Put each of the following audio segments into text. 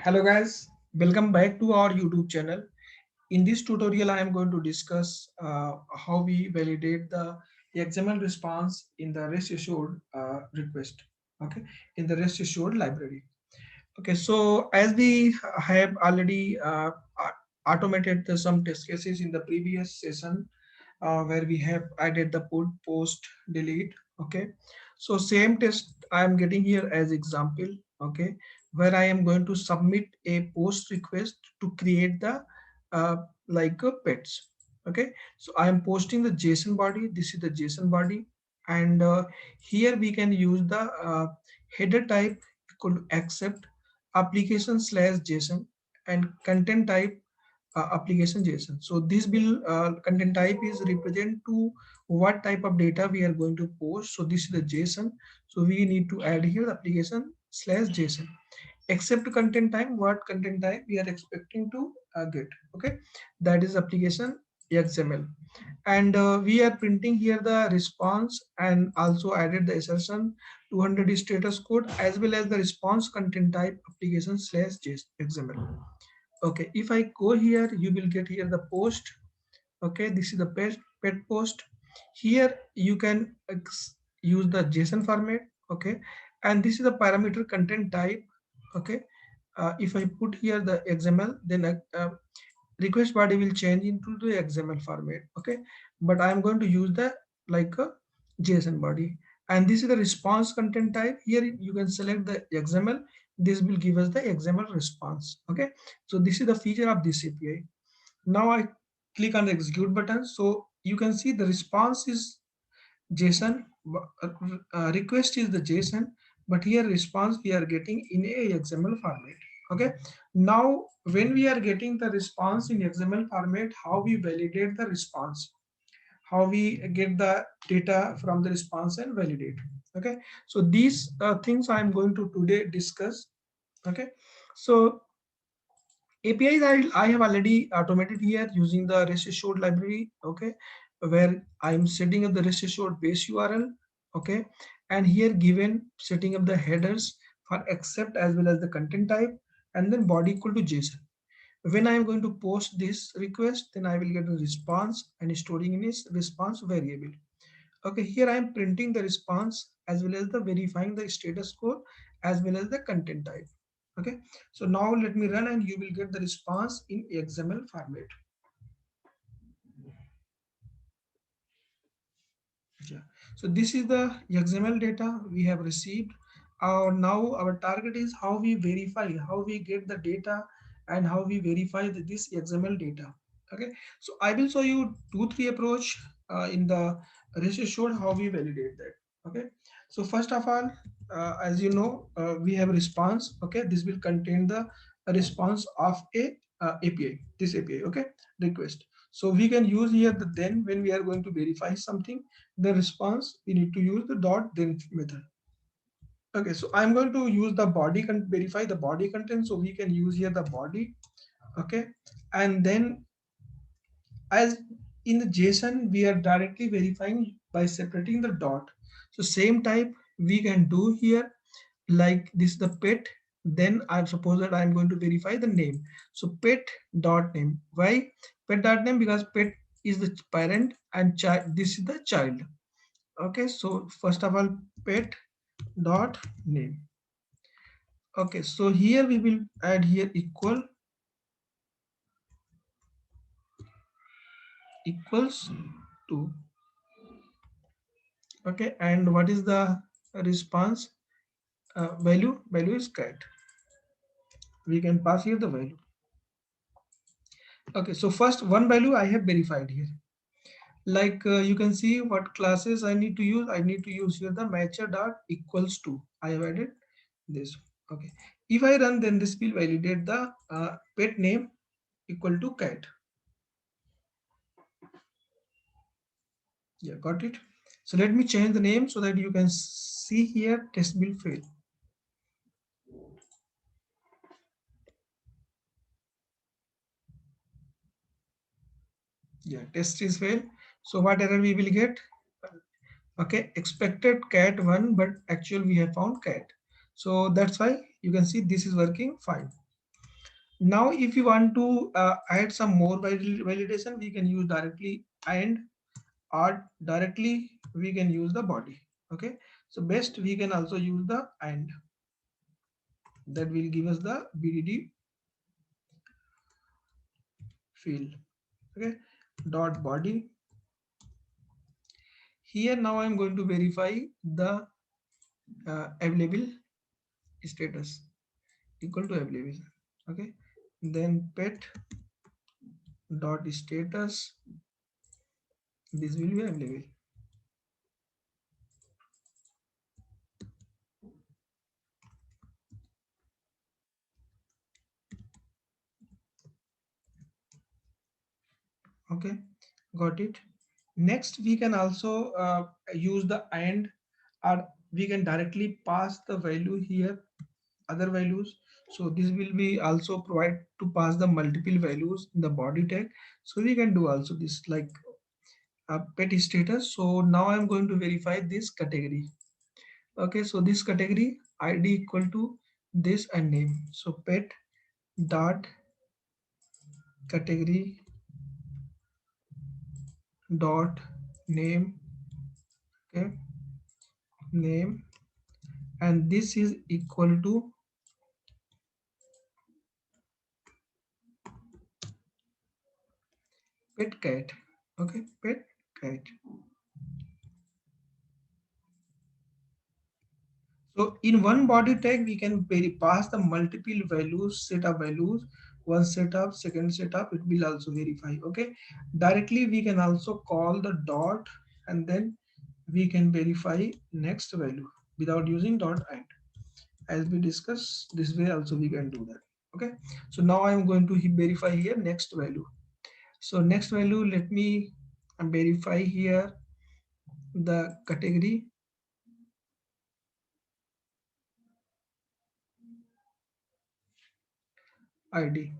Hello guys, welcome back to our YouTube channel. In this tutorial, I am going to discuss how we validate the XML response in the REST assured request. Okay, in the REST assured library. Okay, so as we have already automated some test cases in the previous session, where we have added the put, post, delete. Okay, so same test I am getting here as example. Okay, where I am going to submit a post request to create the uh, pets. Okay, so I am posting the JSON body. This is the JSON body, and here we can use the header type equal to accept application slash JSON and content type application JSON. So this will content type is represent to what type of data we are going to post. So this is the JSON. So we need to add here the application slash JSON. Except content type, what content type we are expecting to get. Okay, that is application XML, and we are printing here the response and also added the assertion 200 status code as well as the response content type application slash XML. Okay, if I go here, you will get here the post. Okay, this is the pet post. Here you can use the JSON format. Okay, and this is the parameter content type. Okay, if I put here the XML, then request body will change into the XML format. Okay, but I am going to use the like a JSON body, and this is the response content type. Here you can select the XML. This will give us the XML response. Okay, so this is the feature of this API. Now I click on the execute button, so you can see the response is JSON, request is the JSON, but here response we are getting in a XML format. Okay, now when we are getting the response in XML format, how we validate the response, how we get the data from the response and validate. Okay, so these things I am going to today discuss. Okay, so APIs I have already automated here using the REST assured library. Okay, where I'm setting up the REST assured base URL. Okay, and here given setting up the headers for accept as well as the content type, and then body equal to JSON. When I am going to post this request, then I will get a response and storing in its response variable. Okay, here I am printing the response as well as the verifying the status code as well as the content type. Okay, so now let me run and you will get the response in XML format. Yeah. So this is the XML data we have received. Now our target is how we verify, how we get the data and how we verify this XML data. Okay, so I will show you two, three approach in the REST assured how we validate that. Okay, so first of all, as you know, we have response. Okay, this will contain the response of a API, this API. Okay, request. So we can use here the then when we are going to verify something the response, we need to use the dot then method. Okay, so I'm going to use the body verify the body content, so we can use here the body. Okay, and then as in the JSON we are directly verifying by separating the dot. So same type we can do here, like this the pet. Then I suppose that I'm going to verify the name. So pet dot name. Why pet dot name? Because pet is the parent and child, this is the child. Okay, so first of all pet dot name. Okay, so here we will add here equals to. Okay, and what is the response value is cat. We can pass here the value. Okay, so first one value I have verified here, like you can see what classes I need to use. I need to use here the matcher dot equals to. I have added this. Okay, if I run, then this will validate the pet name equal to cat. Yeah, got it. So let me change the name so that you can see here test will fail. Yeah, test is fail. So what error we will get? Okay, expected cat 1, but actually we have found cat. So that's why you can see this is working fine. Now if you want to add some more validation, we can use directly and, or directly we can use the body. Okay, so best we can also use the and, that will give us the BDD field. Okay, dot body. Here now I'm going to verify the available status equal to available. Okay, then pet dot status, this will be available. Okay, got it. Next we can also use the and, or we can directly pass the value here, other values. So this will be also provide to pass the multiple values in the body tag. So we can do also this like pet status. So now I'm going to verify this category. Okay, so this category id equal to this and name. So pet dot category dot name. Okay, name, and this is equal to pet cat. Okay, pet cat. So in one body tag, we can pass the multiple values, set of values, one setup, second setup, it will also verify. Okay, directly we can also call the dot, and then we can verify next value without using dot and. As we discussed, this way also we can do that. Okay, so now I am going to verify here next value. So next value, let me verify here the category ID.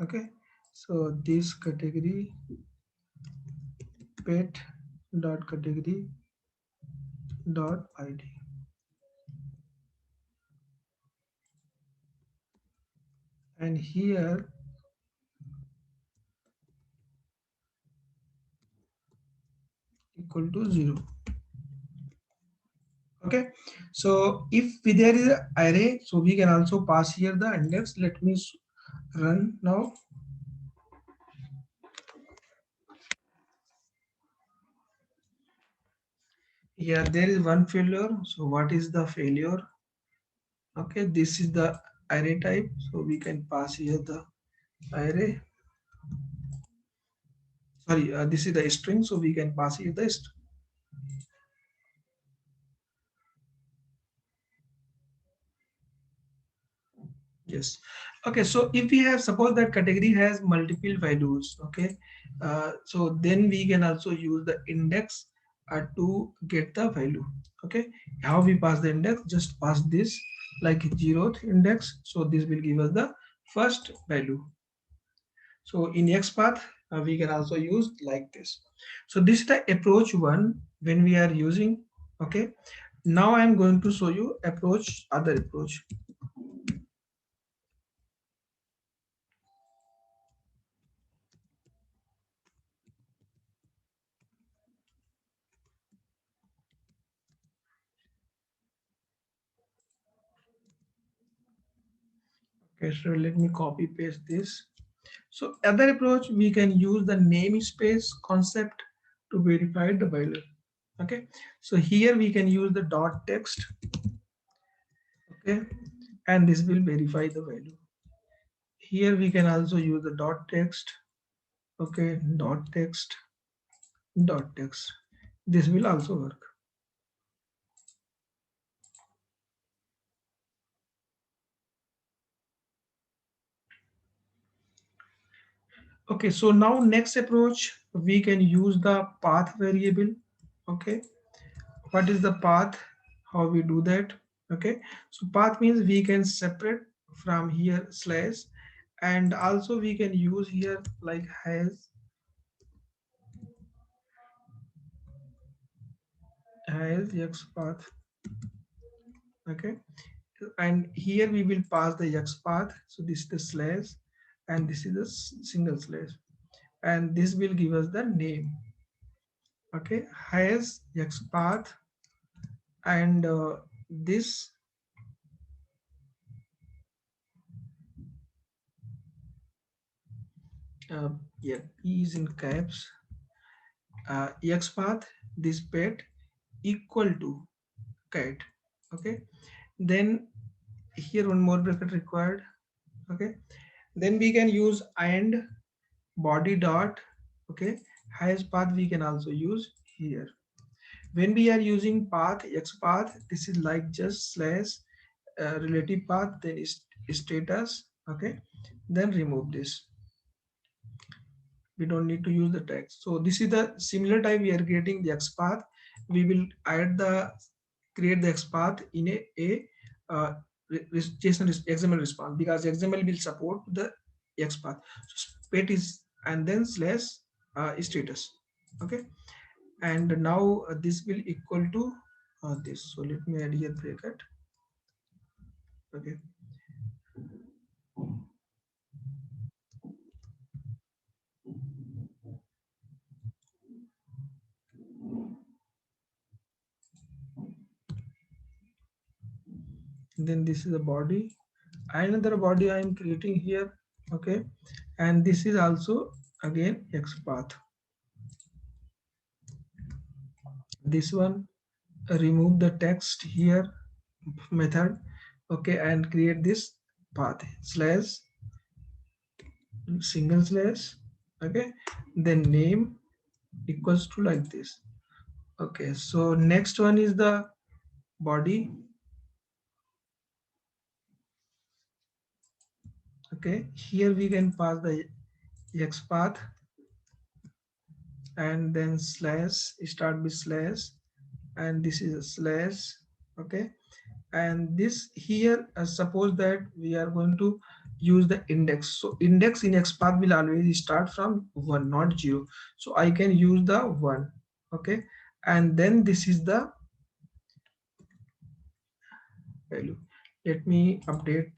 Okay, so this category pet dot category dot id, and here equal to 0. Okay, so if there is an array, so we can also pass here the index. Let me run now. Yeah, there is one failure. So what is the failure? Okay, this is the array type, so we can pass here the array. Sorry, this is the string, so we can pass here the string. Yes. Okay, so if we have, suppose that category has multiple values, okay, so then we can also use the index to get the value. Okay, how we pass the index? Just pass this like 0th index, so this will give us the first value. So in XPath, we can also use like this. So this is the approach one when we are using. Okay, now I am going to show you approach, other approach. Okay, so let me copy paste this. So other approach, we can use the namespace concept to verify the value. Okay, so here we can use the dot text. Okay, and this will verify the value. Here we can also use the dot text. Okay, dot text, dot text. This will also work. Okay, so now next approach, we can use the path variable. Okay, what is the path? How we do that? Okay, so path means we can separate from here slash, and also we can use here like has x path. Okay, and here we will pass the x path. So this is the slash, and this is a single slash, and this will give us the name. Okay, highest xpath, and this yeah, E is in caps, xpath, this pet equal to cat. Okay, then here one more bracket required. Okay, then we can use and body dot. Okay, highest path we can also use here. When we are using path xpath, this is like just slash relative path, then is status. Okay, then remove this, we don't need to use the text. So this is the similar type we are creating the xpath. We will add the create the xpath in a JSON XML response, because XML will support the xpath. So pet is and then slash status. Okay, and now this will equal to this. So let me add here bracket. Okay, then this is the body, another body I am creating here. Okay, and this is also again xpath. This one, remove the text here method. Okay, and create this path slash single slash. Okay, then name equals to like this. Okay, so next one is the body. Okay, here we can pass the xpath, and then slash, start with slash, and this is a slash. Okay, and this here, suppose that we are going to use the index, so index in xpath will always start from 1, not 0. So I can use the 1. Okay, and then this is the value. Let me update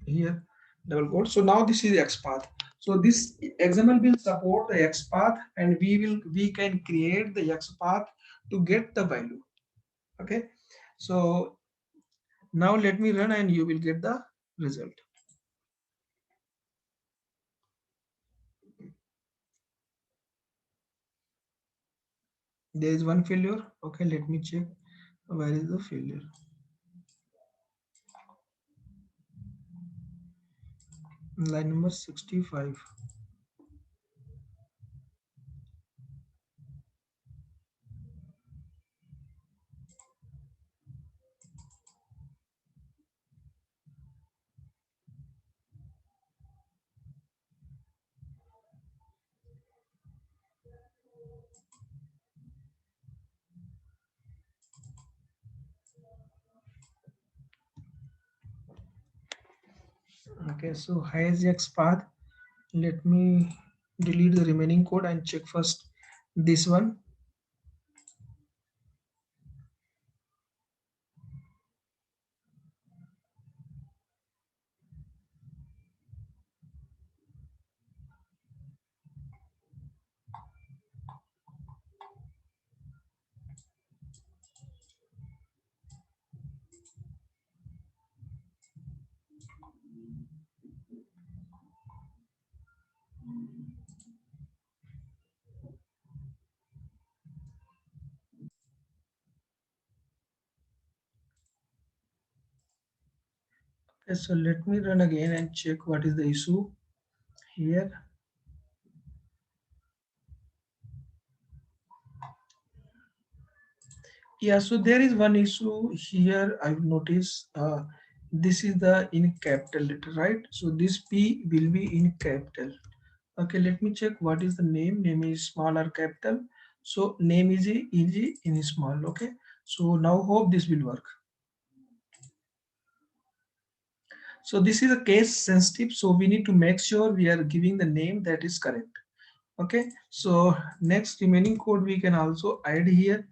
here double quote. So now this is xpath. So this xml will support the xpath, and we can create the xpath to get the value. Okay, so now let me run and you will get the result. There is one failure. Okay, let me check where is the failure. Line number 65. Okay, so hijack's path. Let me delete the remaining code and check first this one. Okay, so let me run again and check what is the issue here. Yeah, so there is one issue here. I've noticed this is the in capital letter, right? So this P will be in capital. Okay, let me check what is the name. Name is small or capital. So name is in small. Okay, so now hope this will work. So this is a case sensitive, so we need to make sure we are giving the name that is correct. Okay, so next remaining code we can also add here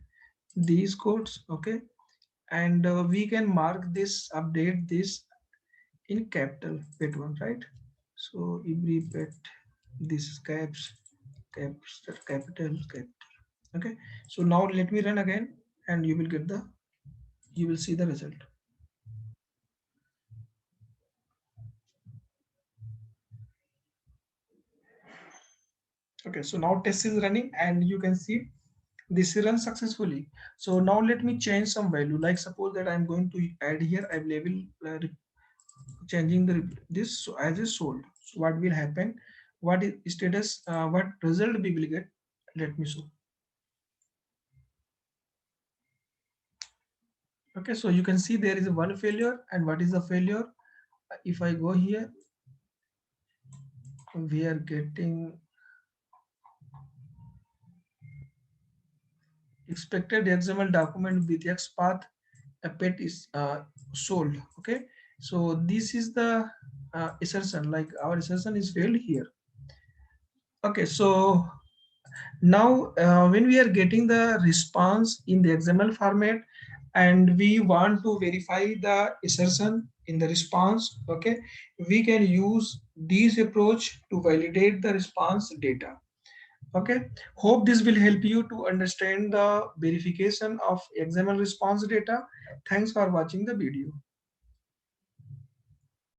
these codes. Okay, and we can mark this, update this in capital bit one, right? So every pet, this is capital. Okay, so now let me run again, and you will get the, you will see the result. Okay, so now test is running, and you can see this is run successfully. So now let me change some value, like suppose that I'm going to add here, I will changing the this, so as is sold. So what will happen, what is status, what result we will get, let me show. Okay, so you can see there is one failure, and what is the failure? If I go here, we are getting expected XML document with X path, a pet is sold. Okay, so this is the assertion, like our assertion is failed here. Okay, so now when we are getting the response in the XML format, and we want to verify the assertion in the response, okay, we can use this approach to validate the response data. Okay, hope this will help you to understand the verification of XML response data. Thanks for watching the video.